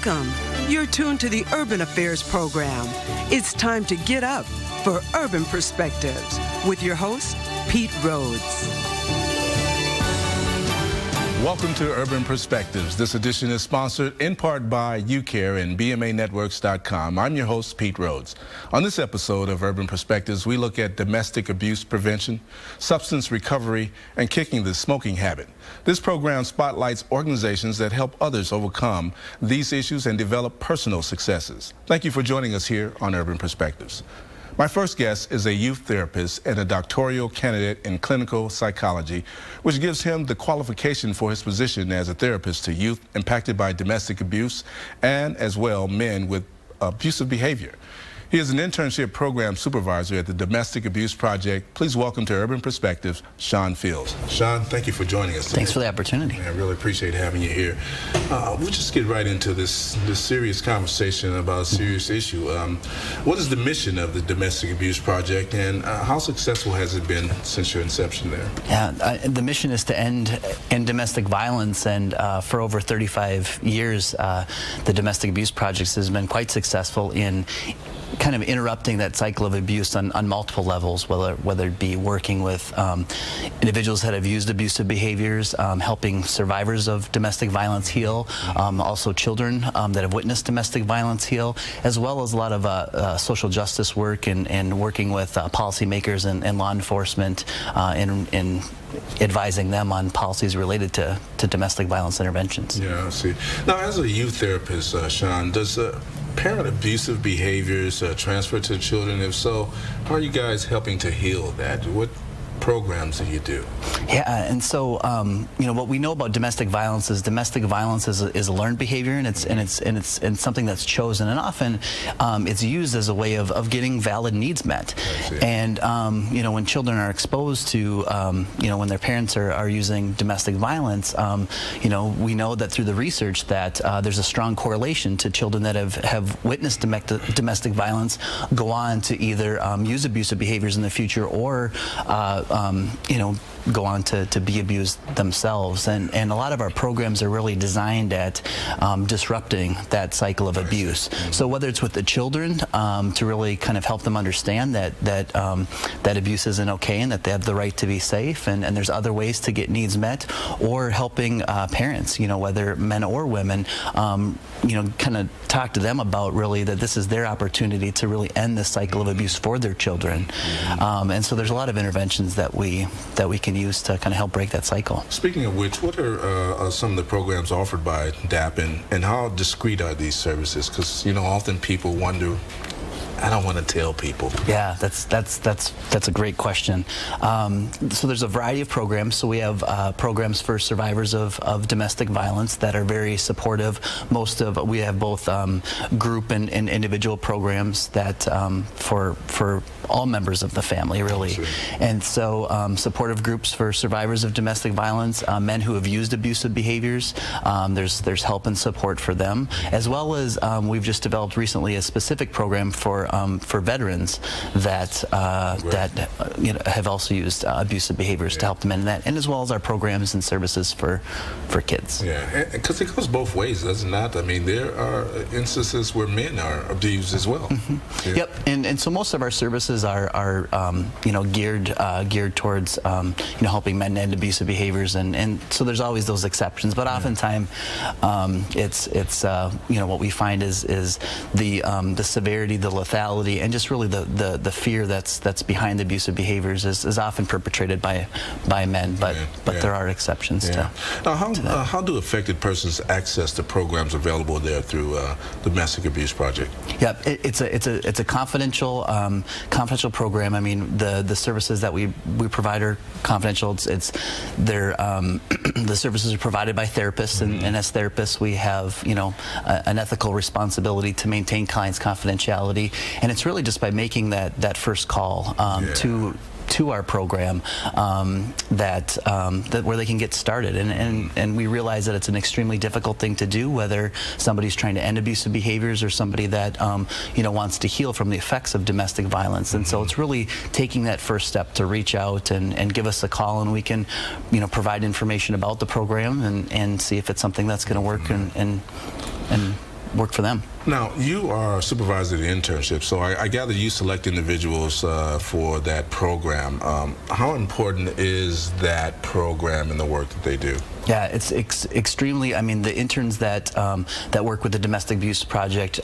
Welcome. You're tuned to the Urban Affairs program. It's time to get up for Urban Perspectives with your host, Pete Rhodes. Welcome to Urban Perspectives. This edition is sponsored in part by UCare and BMAnetworks.com. I'm your host, Pete Rhodes. On this episode of Urban Perspectives, we look at domestic abuse prevention, substance recovery, and kicking the smoking habit. This program spotlights organizations that help others overcome these issues and develop personal successes. Thank you for joining us here on Urban Perspectives. My first guest is a youth therapist and a doctoral candidate in clinical psychology, which gives him the qualification for his position as a therapist to youth impacted by domestic abuse and as well men with abusive behavior. He is an internship program supervisor at the Domestic Abuse Project. Please welcome to Urban Perspectives, Sean Fields. Sean, thank you for joining us today. Thanks for the opportunity. I really appreciate having you here. We'll just get right into this serious conversation about a serious issue. What is the mission of the Domestic Abuse Project, and how successful has it been since your inception there? Yeah, the mission is to end domestic violence, and for over 35 years, the Domestic Abuse Project has been quite successful in kind of interrupting that cycle of abuse on multiple levels, whether it be working with individuals that have used abusive behaviors, helping survivors of domestic violence heal, also children that have witnessed domestic violence heal, as well as a lot of social justice work and working with policymakers and law enforcement in advising them on policies related to domestic violence interventions. Yeah, I see. Now, as a youth therapist, Sean, does parent abusive behaviors transfer to children? If so, how are you guys helping to heal that? What programs do you do? Yeah, and so you know, what we know about domestic violence is a learned behavior, and it's something that's chosen, and often it's used as a way of getting valid needs met. And you know, when children are exposed to you know, when their parents are using domestic violence, you know, we know that through the research that there's a strong correlation to children that have witnessed domestic violence go on to either use abusive behaviors in the future or you know, go on to be abused themselves. And a lot of our programs are really designed at disrupting that cycle of abuse. So whether it's with the children to really kind of help them understand that abuse isn't okay and that they have the right to be safe, and there's other ways to get needs met, or helping parents, you know, whether men or women, you know, kind of talk to them about really that this is their opportunity to really end this cycle of abuse for their children. And so there's a lot of interventions that we can use to kind of help break that cycle. Speaking of which, what are some of the programs offered by DAP, and how discreet are these services? Because, you know, often people wonder, I don't want to tell people. Yeah, that's a great question. So there's a variety of programs. So we have programs for survivors of domestic violence that are very supportive. We have both group and individual programs that for all members of the family, really. And so supportive groups for survivors of domestic violence, men who have used abusive behaviors. There's help and support for them, as well as we've just developed recently a specific program for veterans that you know, have also used abusive behaviors to help them in that, and as well as our programs and services for kids. Yeah, because it goes both ways, does it not? I mean, there are instances where men are abused as well. Yeah. Yep, and so most of our services are you know, geared towards you know, helping men end abusive behaviors, and so there's always those exceptions, but oftentimes it's you know, what we find is the severity, the lethality, and just really the fear that's behind the abusive behaviors is often perpetrated by men, but there are exceptions to that. How do affected persons access the programs available there through the Domestic Abuse Project? Yeah, it's a confidential program. I mean, the services that we provide are confidential. They're the services are provided by therapists, and as therapists we have, you know, an ethical responsibility to maintain clients' confidentiality, and it's really just by making that first call to our program that where they can get started, and we realize that it's an extremely difficult thing to do, whether somebody's trying to end abusive behaviors or somebody that you know, wants to heal from the effects of domestic violence. And so it's really taking that first step to reach out and give us a call, and we can, you know, provide information about the program and see if it's something that's going to work and work for them. Now, you are a supervisor of the internship, so I gather you select individuals for that program. How important is that program and the work that they do? Yeah, it's extremely. I mean, the interns that that work with the Domestic Abuse Project,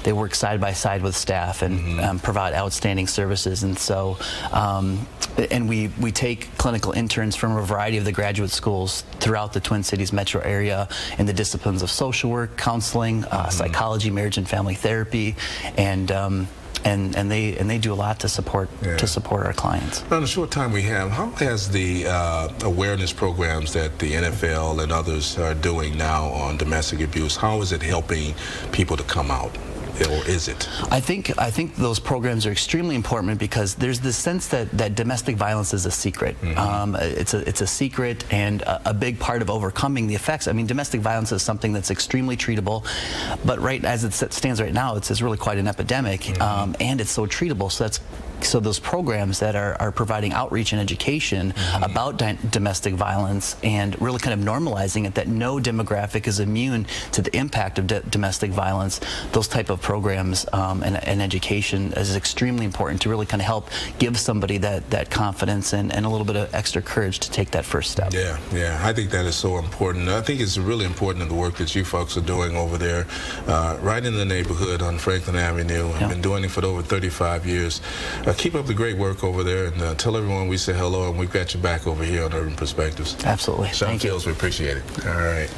they work side by side with staff and provide outstanding services. And so, and we take clinical interns from a variety of the graduate schools throughout the Twin Cities metro area in the disciplines of social work, counseling, psychology, marriage and family therapy, and they do a lot to support our clients. Now, in the short time we have, how has the awareness programs that the NFL and others are doing now on domestic abuse, how is it helping people to come out? Or is it? I think those programs are extremely important because there's this sense that domestic violence is a secret. It's a secret and a big part of overcoming the effects. I mean, domestic violence is something that's extremely treatable, but right as it stands right now, it's really quite an epidemic, and it's so treatable. So those programs that are providing outreach and education about domestic violence and really kind of normalizing it, that no demographic is immune to the impact of domestic violence, those type of programs and education is extremely important to really kind of help give somebody that confidence and a little bit of extra courage to take that first step. Yeah, I think that is so important. I think it's really important in the work that you folks are doing over there, right in the neighborhood on Franklin Avenue. I've been doing it for over 35 years. Keep up the great work over there, and tell everyone we say hello, and we've got your back over here on Urban Perspectives. Absolutely. Sean Thank you. Fields, we appreciate it. All right.